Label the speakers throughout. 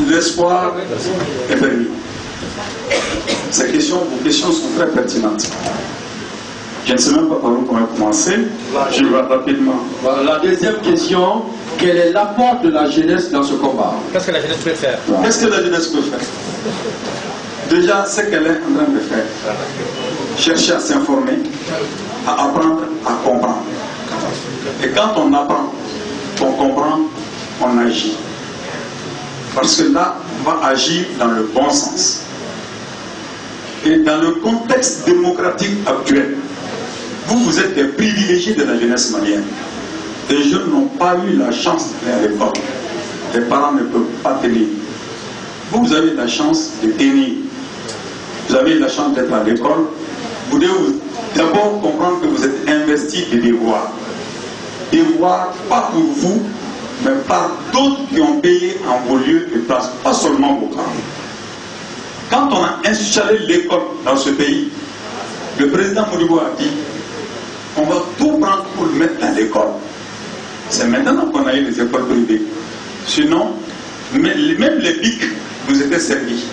Speaker 1: L'espoir est permis. Vos questions sont très pertinentes. Je ne sais même pas par où on va commencer. Je vais rapidement.
Speaker 2: Voilà, la deuxième question, quel est l'apport de la jeunesse dans ce combat?
Speaker 3: Qu'est-ce que la jeunesse peut faire?
Speaker 1: Qu'est-ce que la jeunesse peut faire? Déjà, ce qu'elle est en train de faire. Chercher à s'informer, à apprendre, à comprendre. Et quand on apprend, on comprend, on agit. Parce que là, on va agir dans le bon sens. Et dans le contexte démocratique actuel, vous êtes des privilégiés de la jeunesse malienne. Les jeunes n'ont pas eu la chance d'aller à l'école. Les parents ne peuvent pas tenir. Vous avez la chance de tenir. Vous avez la chance d'être à l'école. Vous devez d'abord comprendre que vous êtes investi de devoirs. Devoirs, pas pour vous, mais par d'autres qui ont payé en vos lieux de place, pas seulement vos parents. Quand on a installé l'école dans ce pays, le président Modibo a dit on va tout prendre pour le mettre dans l'école. C'est maintenant qu'on a eu les écoles privées. Sinon, même les BIC nous étaient servis.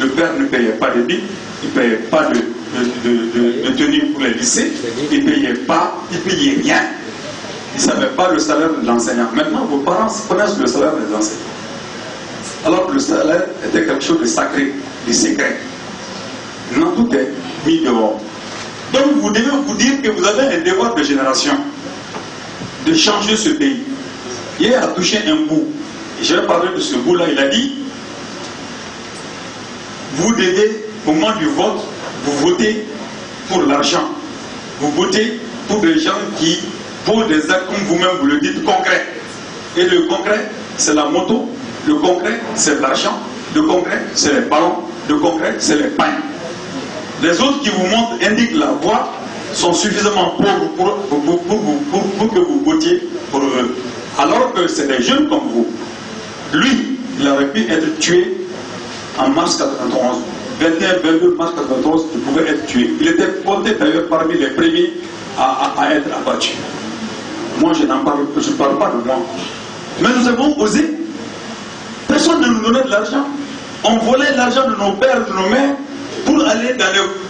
Speaker 1: Le père ne payait pas de BIC, il ne payait pas de tenue pour les lycées, il ne payait pas, il ne payait rien. Il ne savait pas le salaire de l'enseignant. Maintenant, vos parents connaissent le salaire des enseignants. Alors que le salaire était quelque chose de sacré, de secret. Non, tout est mis dehors. Donc vous devez vous dire que vous avez un devoir de génération de changer ce pays. Hier a touché un bout. Et je vais parler de ce bout-là. Il a dit vous devez, au moment du vote, vous votez pour l'argent. Vous votez pour des gens qui posent des actes, comme vous-même vous le dites, concrets. Et le concret, c'est la moto. Le concret, c'est l'argent. Le concret, c'est les ballons. Le concret, c'est les pains. Les autres qui vous montrent, indiquent la voie, sont suffisamment pauvres pour que vous votiez pour eux. Alors que c'est des jeunes comme vous. Lui, il aurait pu être tué en mars 91. 21-22 mars 91, il pouvait être tué. Il était compté d'ailleurs parmi les premiers à être abattu. Moi, je n'en parle pas de moi. Mais nous avons osé. Personne ne nous donnait de l'argent. On volait l'argent de nos pères, de nos mères, pour aller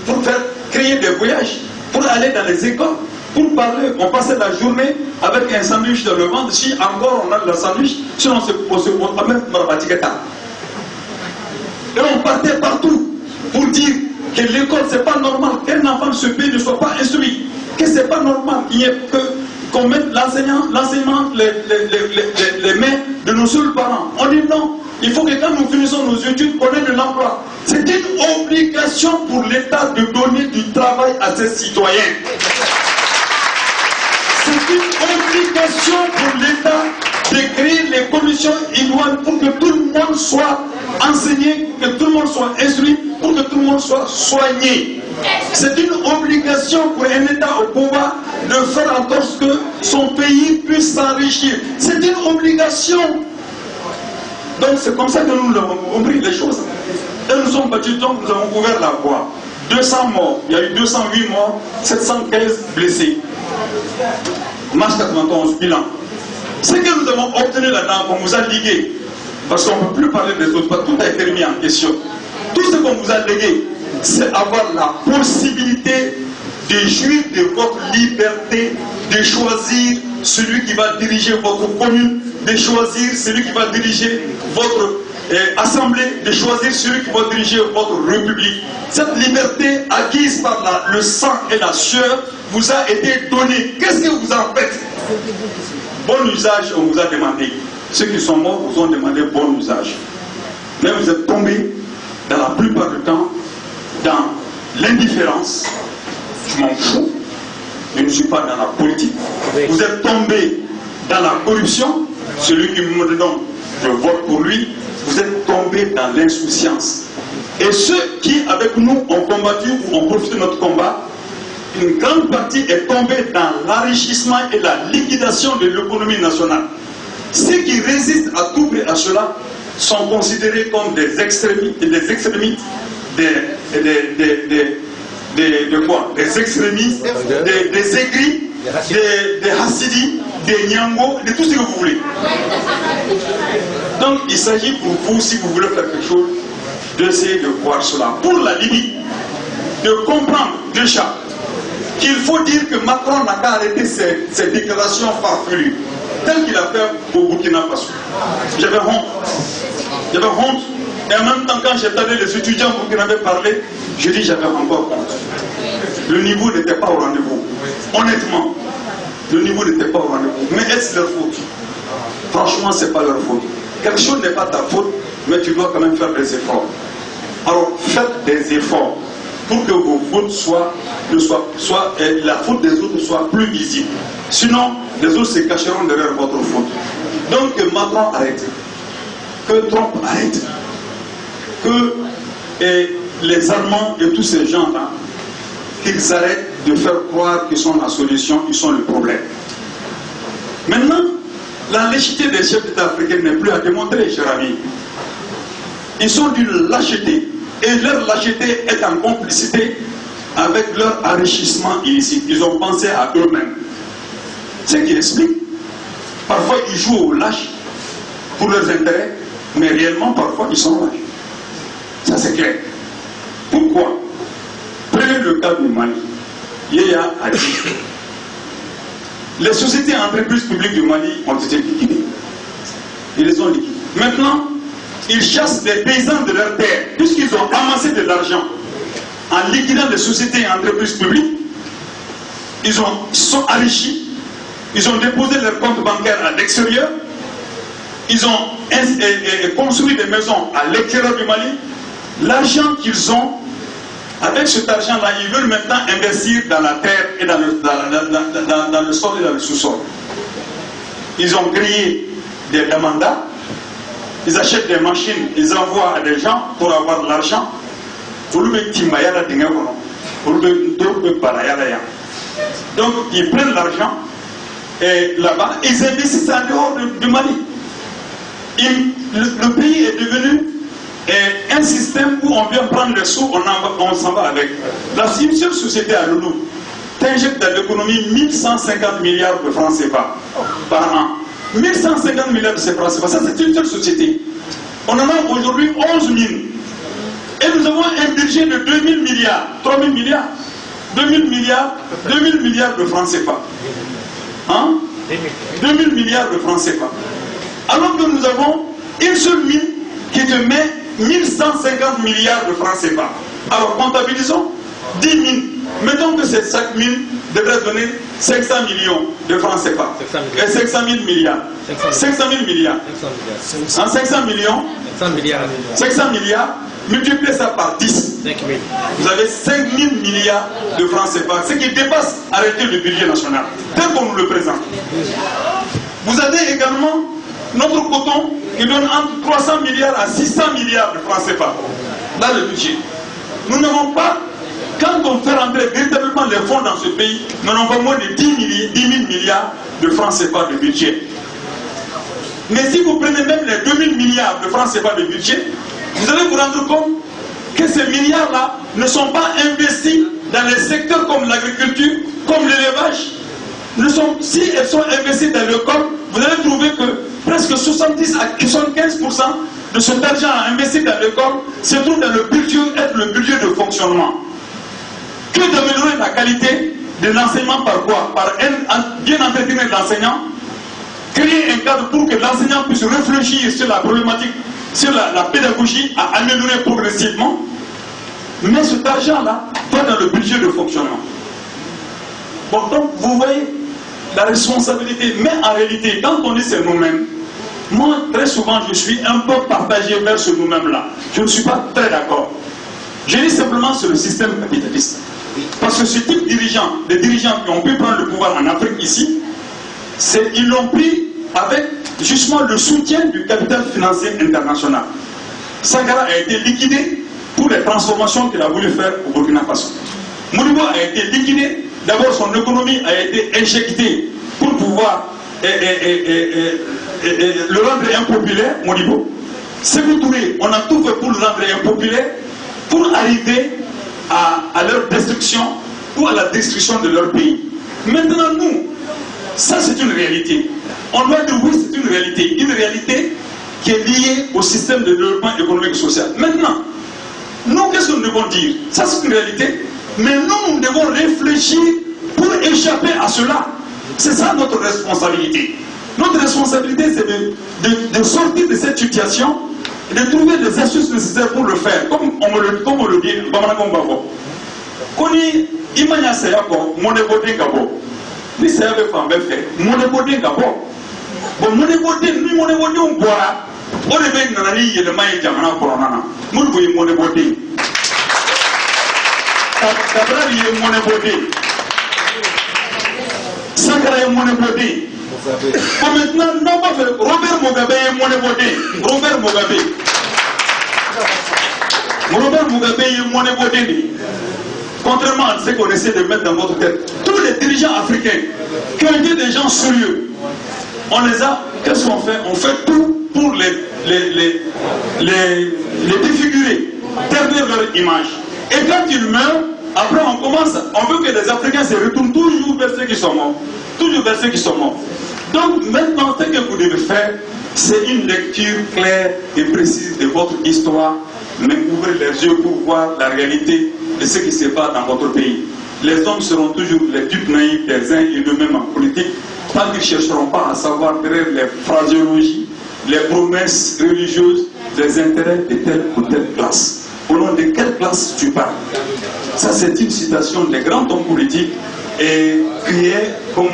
Speaker 1: pour faire créer des voyages, pour aller dans les écoles, pour parler. On passait la journée avec un sandwich dans le ventre. Si encore on a de la sandwich, sinon on se amène Marabatiketa. Et on partait partout pour dire que l'école, c'est pas normal qu'un enfant de ce pays ne soit pas instruit, que c'est pas normal qu'il y ait qu'on mette l'enseignement les mains de nos seuls parents. On dit non. Il faut que quand nous finissons nos études, on ait de l'emploi. C'est une obligation pour l'État de donner du travail à ses citoyens. C'est une obligation pour l'État de créer les conditions idoines pour que tout le monde soit enseigné, que tout le monde soit instruit, pour que tout le monde soit soigné. C'est une obligation pour un État au pouvoir de faire en sorte que son pays puisse s'enrichir. C'est une obligation. Donc c'est comme ça que nous avons compris les choses. Et nous sommes battus, donc nous avons ouvert la voie. 200 morts, il y a eu 208 morts, 715 blessés. Mars 91, bilan. Ce que nous avons obtenu là-dedans, qu'on vous a ligué, parce qu'on ne peut plus parler des autres, tout a été mis en question. Tout ce qu'on vous a légué, c'est avoir la possibilité de jouir de votre liberté, de choisir celui qui va diriger votre commune, de choisir celui qui va diriger votre assemblée, de choisir celui qui va diriger votre république. Cette liberté acquise par le sang et la sueur vous a été donnée. Qu'est-ce que vous en faites? Bon usage, on vous a demandé. Ceux qui sont morts vous ont demandé bon usage. Mais vous êtes tombés, dans la plupart du temps, dans l'indifférence. Je m'en fous. Je ne suis pas dans la politique. Vous êtes tombés dans la corruption. Celui qui me donne, je vote pour lui. Vous êtes tombés dans l'insouciance. Et ceux qui, avec nous, ont combattu ou ont profité de notre combat, une grande partie est tombée dans l'enrichissement et la liquidation de l'économie nationale. Ceux qui résistent à tout prix à cela sont considérés comme des extrémistes, des extrémistes, des extrémistes, des aigris, des hassidis, des Niango, de tout ce que vous voulez. Donc il s'agit pour vous, si vous voulez faire quelque chose, d'essayer de voir cela. Pour la Libye, de comprendre déjà qu'il faut dire que Macron n'a qu'à arrêter ses déclarations farfelues, telles qu'il a fait au Burkina Faso. J'avais honte. J'avais honte. Et en même temps, quand j'entendais les étudiants burkinabés parler, je dis j'avais encore honte. Le niveau n'était pas au rendez-vous. Honnêtement, le niveau n'était pas au rendez-vous. Mais est-ce leur faute? Franchement, ce n'est pas leur faute. Quelque chose n'est pas ta faute, mais tu dois quand même faire des efforts. Alors, faites des efforts pour que vos fautes la faute des autres soit plus visible. Sinon, les autres se cacheront derrière votre faute. Donc, que Macron arrête. Que Trump arrête. Que les Allemands et tous ces gens-là, qu'ils arrêtent de faire croire qu'ils sont la solution, ils sont le problème. Maintenant, la lâcheté des chefs d'État africains n'est plus à démontrer, cher ami. Ils sont d'une lâcheté. Et leur lâcheté est en complicité avec leur enrichissement illicite. Ils ont pensé à eux-mêmes. Ce qui explique. Parfois, ils jouent aux lâches pour leurs intérêts, mais réellement, parfois, ils sont lâches. Ça, c'est clair. Pourquoi? Prenez le cas du Mali. Yaya a dit les sociétés et entreprises publiques du Mali ont été liquidées. Ils les ont liquidées. Maintenant, ils chassent les paysans de leurs terres, puisqu'ils ont amassé de l'argent en liquidant les sociétés et entreprises publiques. Ils sont enrichis, ils ont déposé leurs comptes bancaires à l'extérieur, ils ont construit des maisons à l'extérieur du Mali. L'argent qu'ils ont, avec cet argent-là, ils veulent maintenant investir dans la terre et dans le sol et dans le sous-sol. Ils ont créé des demandas. Ils achètent des machines, ils envoient à des gens pour avoir de l'argent. Donc ils prennent l'argent et là-bas, ils investissent en dehors du Mali. Le pays est devenu un système où on vient prendre les sous, on s'en va avec. Une seule société à Loulou t'injecte dans l'économie 1150 milliards de francs CFA par an. 1150 milliards de francs CFA, ça c'est une seule société. On en a aujourd'hui 11 000. Et nous avons un budget de 2000 milliards, 3000 milliards, 2000 milliards, 2000 milliards de francs CFA. Hein? 2000 milliards de francs CFA. Alors que nous avons une seule mine qui te met 1150 milliards de francs CFA. Alors comptabilisons 10 mines. Mettons que ces 5 mines devraient donner 500 millions de francs CFA. Et 500 000 milliards. 500 000 milliards. 500 millions. 500 milliards. Multipliez ça par 10. Vous avez 5 000 milliards de francs CFA. Ce qui dépasse arrêter le budget national. Tel qu'on nous le présente. Vous avez également notre coton qui donne entre 300 milliards à 600 milliards de francs CFA dans le budget. Nous n'avons pas, quand on fait rentrer véritablement les fonds dans ce pays, nous n'avons pas moins de 10 000 milliards de francs CFA de budget. Mais si vous prenez même les 2000 milliards de francs CFA de budget, vous allez vous rendre compte que ces milliards-là ne sont pas investis dans les secteurs comme l'agriculture, comme l'élevage. Si elles sont investies dans le corps, vous allez trouver que presque 70 à 75% de cet argent investi dans le corps se trouve dans le budget, être le budget de fonctionnement. Que d'améliorer la qualité de l'enseignement par quoi? Par bien entretenir l'enseignant, créer un cadre pour que l'enseignant puisse réfléchir sur la problématique, sur la pédagogie, à améliorer progressivement. Mais cet argent-là va dans le budget de fonctionnement. Bon, donc vous voyez la responsabilité. Mais en réalité, quand on dit c'est nous-mêmes, moi très souvent je suis un peu partagé vers ce nous-mêmes-là. Je ne suis pas très d'accord. Je dis simplement sur le système capitaliste. Parce que ce type de dirigeants, les dirigeants qui ont pu prendre le pouvoir en Afrique ici, ils l'ont pris avec justement le soutien du capital financier international. Sankara a été liquidé pour les transformations qu'il a voulu faire au Burkina Faso. Modibo a été liquidé, d'abord son économie a été injectée pour pouvoir le rendre impopulaire, Modibo. Sékou Touré, on a tout fait pour le rendre impopulaire, pour arriver à leur destruction ou à la destruction de leur pays. Maintenant, nous, Ça, c'est une réalité. On doit dire oui, c'est une réalité qui est liée au système de développement économique et social. Maintenant, nous, qu'est-ce que nous devons dire? Ça, c'est une réalité. Mais nous devons réfléchir pour échapper à cela. C'est ça notre responsabilité. Notre responsabilité, c'est de sortir de cette situation et de trouver les astuces nécessaires pour le faire. Comme on le dit, Koni, imanya sayako, monebode gabo. Ni sayabe fambe fait, monebode gabo. Bon, monebode, ni monebode on boira. On est bien dans la ligne de maïs jamana corona. Nous voyons monebode. D'abord, il y a monebode. Sankara est monebode. Bon, maintenant, non pas faire. Robert Mugabe est monebode. Robert Mugabe est monebode. Contrairement à ce qu'on essaie de mettre dans votre tête, tous les dirigeants africains qui ont été des gens sérieux, on les a, qu'est-ce qu'on fait? On fait tout pour les défigurer, ternir leur image. Et quand ils meurent, après on veut que les Africains se retournent toujours vers ceux qui sont morts. Toujours vers ceux qui sont morts. Donc maintenant, ce que vous devez faire, c'est une lecture claire et précise de votre histoire, mais ouvrez les yeux pour voir la réalité de ce qui se passe dans votre pays. Les hommes seront toujours les dupes naïfs des uns et d'eux-mêmes en politique, tant qu'ils ne chercheront pas à savoir derrière les phraséologies, les promesses religieuses, les intérêts de telle ou telle classe. Au nom de quelle classe tu parles? Ça, c'est une citation des grands hommes politiques et qui est comme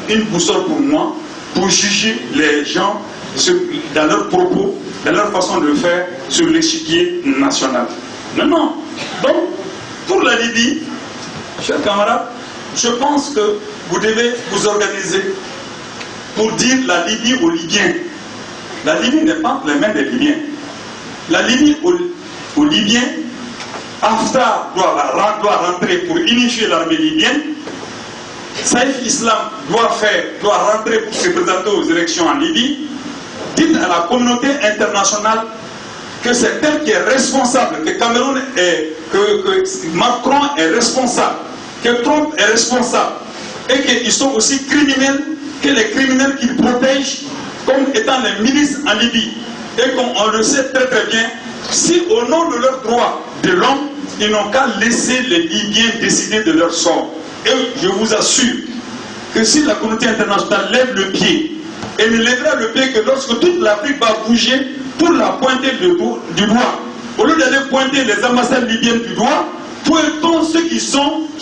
Speaker 1: une boussole pour moi, pour juger les gens dans leurs propos, dans leur façon de faire sur l'échiquier national. Maintenant, donc, pour la Libye, chers camarades, je pense que vous devez vous organiser pour dire la Libye aux Libyens. La Libye n'est pas les mains des Libyens. La Libye aux Libyens, Haftar doit rentrer pour unifier l'armée libyenne. Saïf Islam doit rentrer pour se présenter aux élections en Libye. Dites à la communauté internationale que c'est elle qui est responsable, que Cameroun que Macron est responsable, que Trump est responsable, et qu'ils sont aussi criminels, que les criminels qu'ils protègent comme étant les milices en Libye. Et comme on le sait très très bien, si au nom de leurs droits de l'homme, ils n'ont qu'à laisser les Libyens décider de leur sort. Et je vous assure que si la communauté internationale lève le pied, elle ne lèvera le pied que lorsque toute l'Afrique va bouger pour la pointer du doigt. Au lieu d'aller pointer les ambassades libyennes du doigt, pointons ceux qui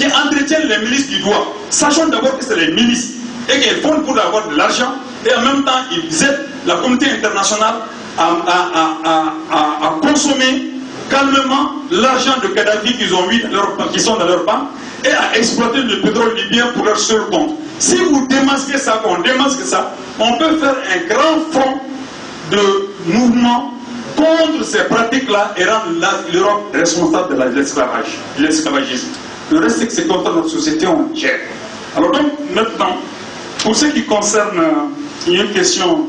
Speaker 1: entretiennent les milices du doigt. Sachons d'abord que c'est les milices et qu'elles font pour avoir de l'argent et en même temps ils aident la communauté internationale à consommer calmement l'argent de Kadhafi qu'ils ont mis qui sont dans leur banque et à exploiter le pétrole libyen pour leur seul compte. Si vous démasquez ça, qu'on démasque ça, on peut faire un grand front de mouvement contre ces pratiques-là et rendre l'Europe responsable de l'esclavagisme. Le reste, c'est contre notre société, on gère. Alors donc, maintenant, pour ce qui concerne, il y a une question